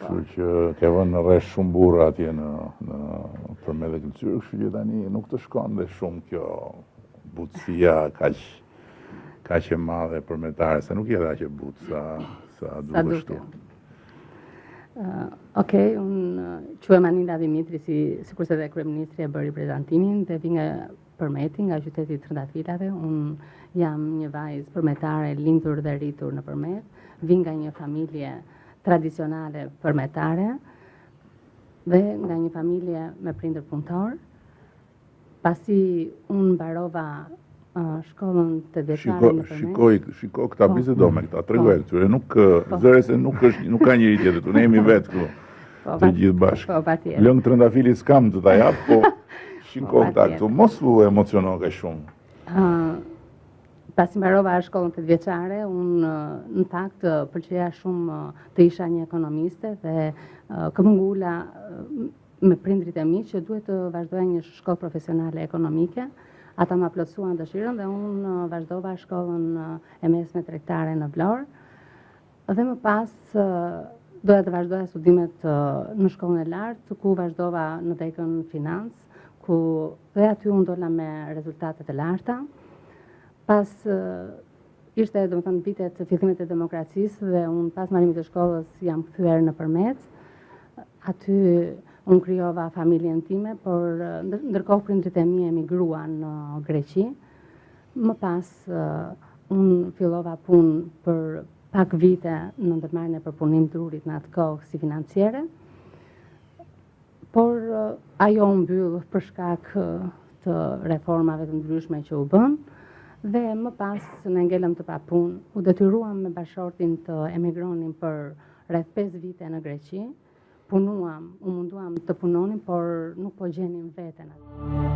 Kështu që ke vënë në rresh shumë burra atje në përmet e kulturë, kështu që tani nuk të shkon dhe shumë kjo butësia kaq e madhe përmetare, se nuk jetë aq e butë sa duhet shtu. Okej, unë quhem Anila Dimitri, si kurse dhe kryeministri e bëri prezantimin dhe vi nga Përmeti, nga qyteti i Trëndafilave. Unë jam një vajzë përmetare, lindur dhe rritur në Përmet, vi nga një familje tradicionale përmetare dhe nga një familje me prindër punëtor. Pasi unë mbarova shkollën të vjeçare në Përmet. Shiko këta bisedo me këta, tregoj këtyre, zëre se nuk ka njëri tjetër, tu ne jemi vetë këtu të gjithë bashkë. Lëngë Trëndafili s'kam të ta jap, po shiko këta këtu, mos u emociono ka shumë. Pasi mbarova shkollën të vjeçare, unë në fakt pëlqeja shumë të isha një ekonomiste dhe këmbëngula me prindrit e mi që duhet të vazhdoja një shkollë profesionale ekonomike. Ata ma plotësuan dëshirën dhe unë vazhdova shkollën e mesme tregtare në Vlorë. Dhe më pas doja të vazhdoja studimet në shkollën e lartë, ku vazhdova në dekën financë, ku dhe aty unë dola me rezultatet e larta. Pas ishte domethënë vitet të fillimit të demokracisë dhe unë pas marrimit të shkollës jam kthyer në Përmet. Aty unë krijova familjen time, por ndërkohë prindrit e mi emigruan në Greqi. Më pas unë fillova punë për pak vite në ndërmarrjen e përpunim drurit në atë kohë si financiere. Por ajo u mbyll për shkak të reformave të ndryshme që u bën dhe më pas ne ngelëm të papunë, u detyruam me bashortin të emigronim për rreth 5 vite në Greqi. Punuam, u munduam të punonim, por nuk po gjenim veten aty.